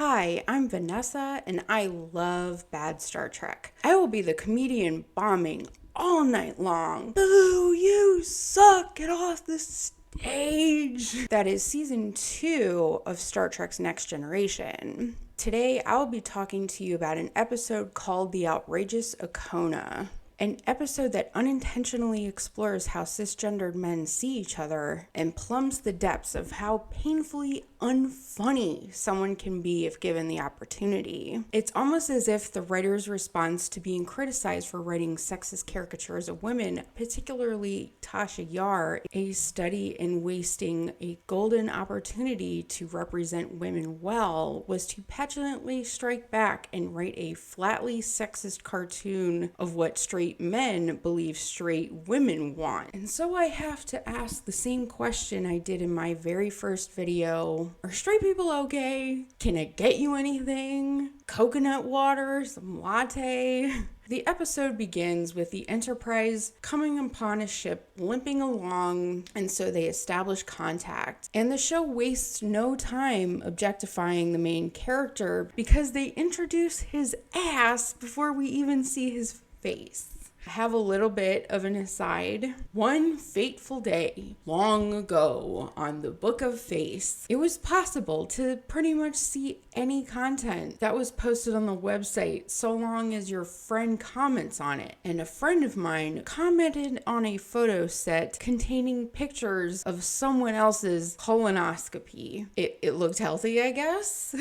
Hi, I'm Vanessa, and I love bad Star Trek. I will be the comedian bombing all night long. Boo, you suck! Get off the stage! That is season 2 of Star Trek's Next Generation. Today, I'll be talking to you about an episode called The Outrageous Okona. An episode that unintentionally explores how cisgendered men see each other and plumbs the depths of how painfully unfunny someone can be if given the opportunity. It's almost as if the writer's response to being criticized for writing sexist caricatures of women, particularly Tasha Yar, a study in wasting a golden opportunity to represent women well, was to petulantly strike back and write a flatly sexist cartoon of what straight men believe straight women want. And so I have to ask the same question I did in my very first video. Are straight people okay? Can it get you anything? Coconut water? Some latte? The episode begins with the Enterprise coming upon a ship limping along, and so they establish contact. And the show wastes no time objectifying the main character because they introduce his ass before we even see his face. I have a little bit of an aside. One fateful day, long ago, on the Book of Face, it was possible to pretty much see any content that was posted on the website so long as your friend comments on it. And a friend of mine commented on a photo set containing pictures of someone else's colonoscopy. It looked healthy, I guess.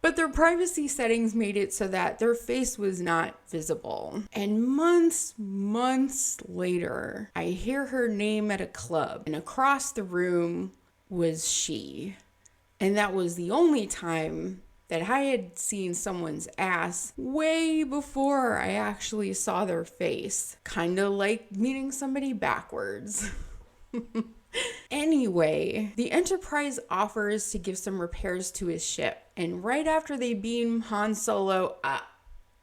But their privacy settings made it so that their face was not visible. And months later, I hear her name at a club, and across the room was she. And that was the only time that I had seen someone's ass way before I actually saw their face. Kinda like meeting somebody backwards. Anyway, the Enterprise offers to give some repairs to his ship, and right after they beam Han Solo,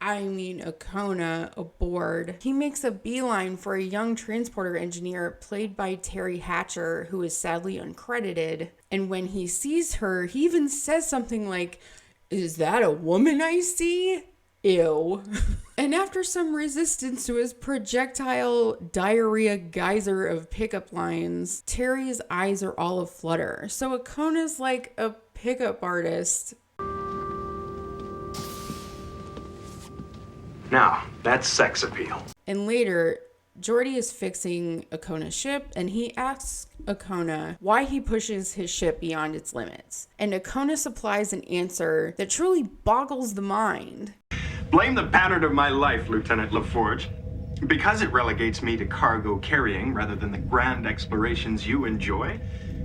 Okona, aboard, he makes a beeline for a young transporter engineer played by Terry Hatcher, who is sadly uncredited. And when he sees her, he even says something like, "Is that a woman I see? Ew." And after some resistance to his projectile diarrhea geyser of pickup lines, Terry's eyes are all aflutter. So Okona's like a pickup artist. Now, that's sex appeal. And later, Geordi is fixing Okona's ship, and he asks Okona why he pushes his ship beyond its limits. And Okona supplies an answer that truly boggles the mind. Blame the pattern of my life, Lieutenant LaForge. Because it relegates me to cargo carrying rather than the grand explorations you enjoy,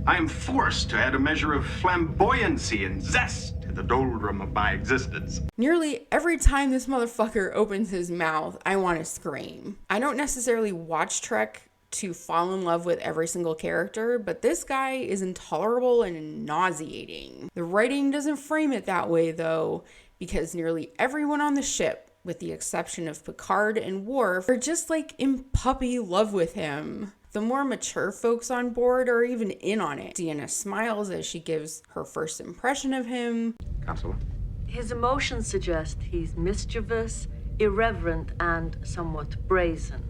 I am forced to add a measure of flamboyancy and zest to the doldrum of my existence. Nearly every time this motherfucker opens his mouth, I want to scream. I don't necessarily watch Trek to fall in love with every single character, but this guy is intolerable and nauseating. The writing doesn't frame it that way, though, because nearly everyone on the ship, with the exception of Picard and Worf, are just like in puppy love with him. The more mature folks on board are even in on it. Deanna smiles as she gives her first impression of him. Counselor? His emotions suggest he's mischievous, irreverent, and somewhat brazen.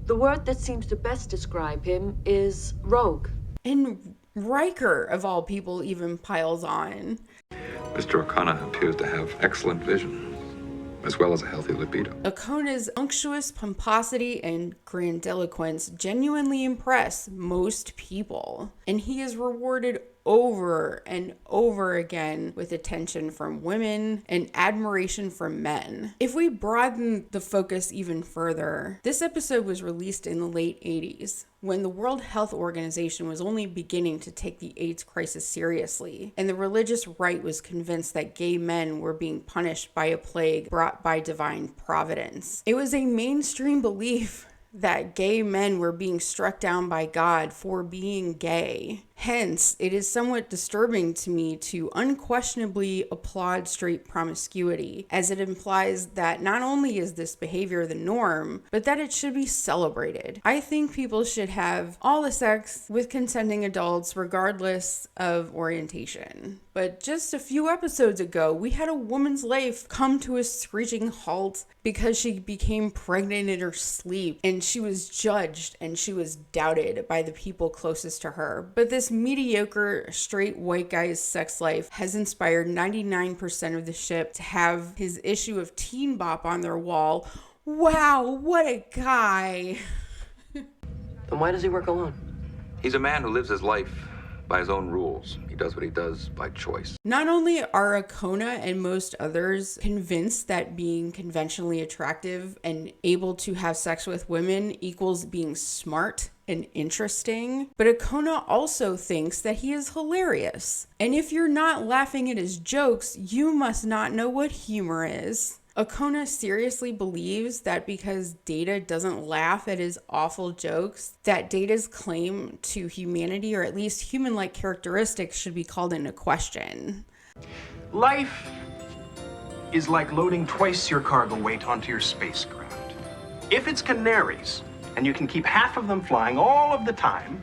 The word that seems to best describe him is rogue. And Riker, of all people, even piles on. Mr. Okona appears to have excellent vision, as well as a healthy libido. Okona's unctuous pomposity and grandiloquence genuinely impress most people, and he is rewarded over and over again with attention from women and admiration from men. If we broaden the focus even further, this episode was released in the late 80s, when the World Health Organization was only beginning to take the AIDS crisis seriously, and the religious right was convinced that gay men were being punished by a plague brought by divine providence. It was a mainstream belief that gay men were being struck down by God for being gay. Hence, it is somewhat disturbing to me to unquestionably applaud straight promiscuity, as it implies that not only is this behavior the norm, but that it should be celebrated. I think people should have all the sex with consenting adults regardless of orientation. But just a few episodes ago, we had a woman's life come to a screeching halt because she became pregnant in her sleep, and she was judged and she was doubted by the people closest to her. But this mediocre straight white guy's sex life has inspired 99% of the ship to have his issue of Teen Bop on their wall. Wow, what a guy. Then why does he work alone? He's a man who lives his life by his own rules. He does what he does by choice. Not only are Okona and most others convinced that being conventionally attractive and able to have sex with women equals being smart and interesting, but Okona also thinks that he is hilarious. And if you're not laughing at his jokes, you must not know what humor is. Okona seriously believes that because Data doesn't laugh at his awful jokes, that Data's claim to humanity, or at least human-like characteristics, should be called into question. Life is like loading twice your cargo weight onto your spacecraft. If it's canaries, and you can keep half of them flying all of the time,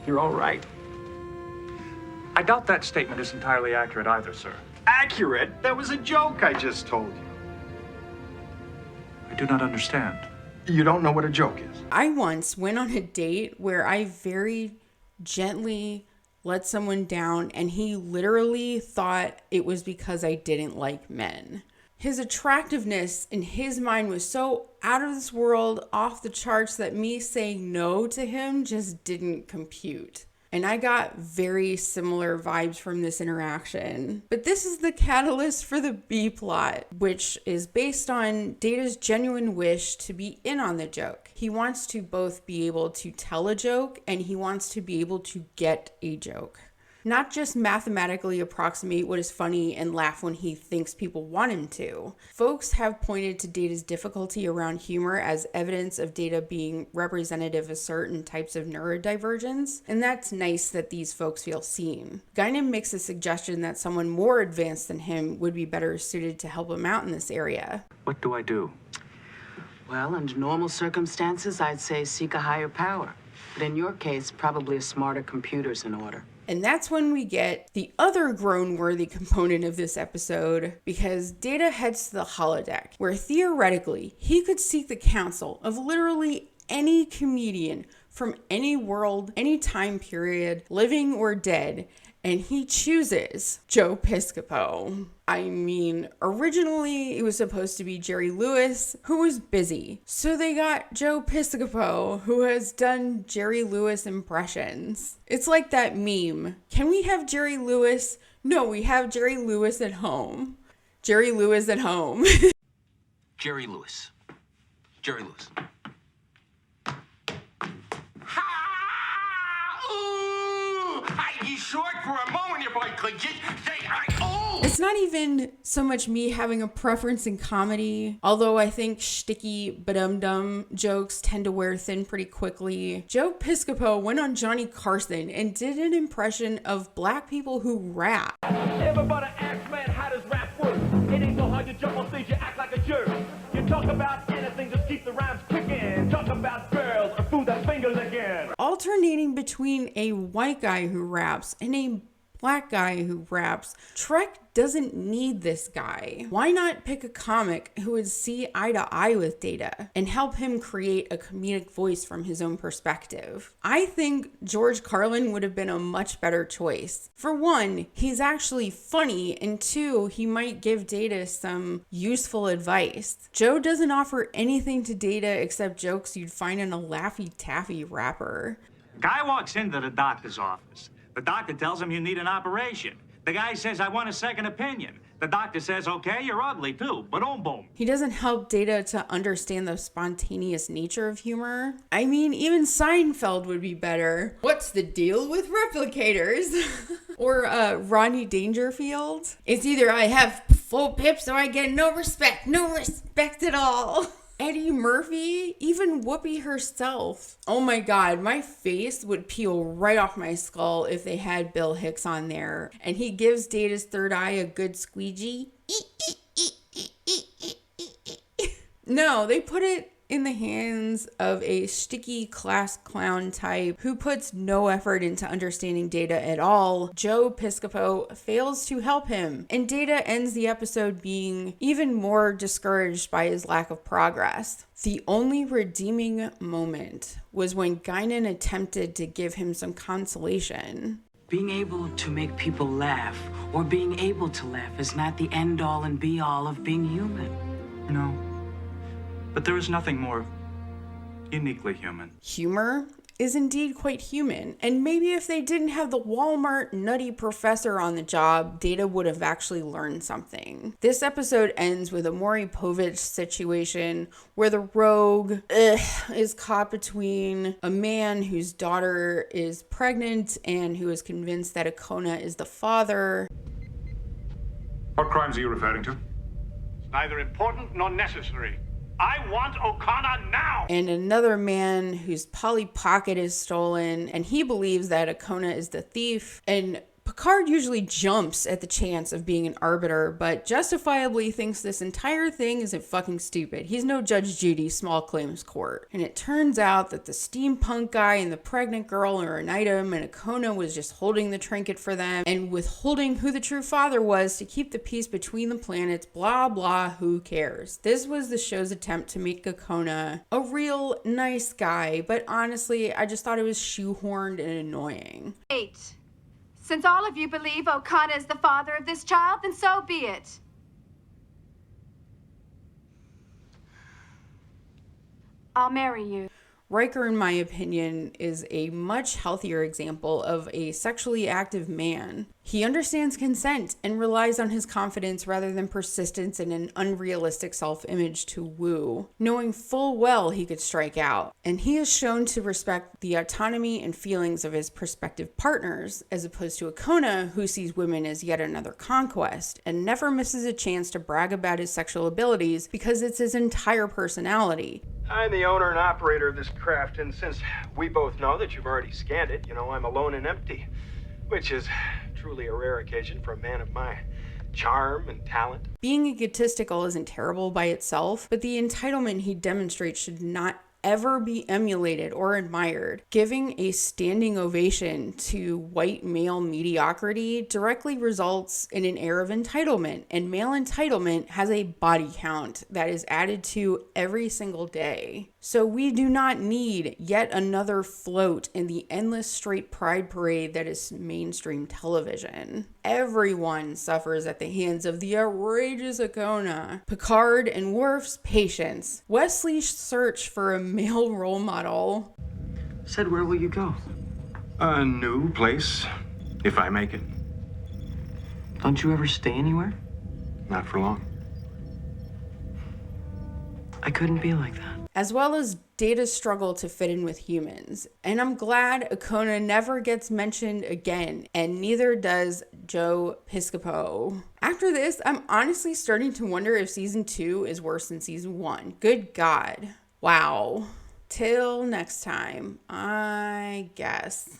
you're all right. I doubt that statement is entirely accurate either, sir. Accurate? That was a joke I just told you. I do not understand. You don't know what a joke is? I once went on a date where I very gently let someone down, and he literally thought it was because I didn't like men. His attractiveness in his mind was so out of this world, off the charts, that me saying no to him just didn't compute. And I got very similar vibes from this interaction. But this is the catalyst for the B plot, which is based on Data's genuine wish to be in on the joke. He wants to both be able to tell a joke, and he wants to be able to get a joke. Not just mathematically approximate what is funny and laugh when he thinks people want him to. Folks have pointed to Data's difficulty around humor as evidence of Data being representative of certain types of neurodivergence, and that's nice that these folks feel seen. Guinan makes a suggestion that someone more advanced than him would be better suited to help him out in this area. What do I do? Well, under normal circumstances, I'd say seek a higher power. But in your case, probably a smarter computer's in order. And that's when we get the other groan-worthy component of this episode, because Data heads to the holodeck, where theoretically he could seek the counsel of literally any comedian from any world, any time period, living or dead, and he chooses Joe Piscopo. I mean, originally it was supposed to be Jerry Lewis, who was busy. So they got Joe Piscopo, who has done Jerry Lewis impressions. It's like that meme. Can we have Jerry Lewis? No, we have Jerry Lewis at home. Jerry Lewis at home. Jerry Lewis. Jerry Lewis. You short for a moment if I could just say, It's not even so much me having a preference in comedy, although I think shticky badum-dum jokes tend to wear thin pretty quickly. Joe Piscopo went on Johnny Carson and did an impression of black people who rap. Everybody asks, man, how does rap work? It ain't so hard to jump on stage, you act like a jerk. You talk about anything, just keep the rhymes quick. Talk about girls or food that's finger licking. Alternating between a white guy who raps and a black guy who raps, Trek doesn't need this guy. Why not pick a comic who would see eye to eye with Data and help him create a comedic voice from his own perspective? I think George Carlin would have been a much better choice. For one, he's actually funny, and two, he might give Data some useful advice. Joe doesn't offer anything to Data except jokes you'd find in a Laffy Taffy rapper. Guy walks into the doctor's office. The doctor tells him you need an operation. The guy says, I want a second opinion. The doctor says, okay, you're ugly too, but boom. He doesn't help Data to understand the spontaneous nature of humor. I mean, even Seinfeld would be better. What's the deal with replicators? Or Rodney Dangerfield. It's either I have full pips or I get no respect at all. Eddie Murphy, even Whoopi herself. Oh my God, my face would peel right off my skull if they had Bill Hicks on there. And he gives Data's third eye a good squeegee. No, they put it in the hands of a sticky class clown type who puts no effort into understanding Data at all. Joe Piscopo fails to help him, and Data ends the episode being even more discouraged by his lack of progress. The only redeeming moment was when Guinan attempted to give him some consolation. Being able to make people laugh, or being able to laugh, is not the end-all and be-all of being human. No. But there is nothing more uniquely human. Humor is indeed quite human, and maybe if they didn't have the Walmart nutty professor on the job, Data would have actually learned something. This episode ends with a Maury Povich situation where the rogue is caught between a man whose daughter is pregnant and who is convinced that Okona is the father. What crimes are you referring to? It's neither important nor necessary. I want Okona now! And another man whose Polly Pocket is stolen, and he believes that Okona is the thief. And Picard usually jumps at the chance of being an arbiter, but justifiably thinks this entire thing isn't fucking stupid. He's no Judge Judy small claims court. And it turns out that the steampunk guy and the pregnant girl are an item, and Okona was just holding the trinket for them and withholding who the true father was to keep the peace between the planets. Blah blah, who cares? This was the show's attempt to make Okona a real nice guy, but honestly, I just thought it was shoehorned and annoying. 8. Since all of you believe Okona is the father of this child, then so be it. I'll marry you. Riker, in my opinion, is a much healthier example of a sexually active man. He understands consent and relies on his confidence rather than persistence and an unrealistic self-image to woo, knowing full well he could strike out. And he is shown to respect the autonomy and feelings of his prospective partners, as opposed to Okona, who sees women as yet another conquest and never misses a chance to brag about his sexual abilities because it's his entire personality. I'm the owner and operator of this craft, and since we both know that you've already scanned it, I'm alone and empty, which is truly a rare occasion for a man of my charm and talent. Being egotistical isn't terrible by itself, but the entitlement he demonstrates should not ever be emulated or admired. Giving a standing ovation to white male mediocrity directly results in an air of entitlement, and male entitlement has a body count that is added to every single day. So we do not need yet another float in the endless straight pride parade that is mainstream television. Everyone suffers at the hands of the outrageous Okona. Picard and Worf's patience. Wesley's search for a male role model. Said, where will you go? A new place, if I make it. Don't you ever stay anywhere? Not for long. I couldn't be like that. As well as Data's struggle to fit in with humans. And I'm glad Okona never gets mentioned again, and neither does Joe Piscopo. After this, I'm honestly starting to wonder if season 2 is worse than season 1. Good God. Wow. Till next time, I guess.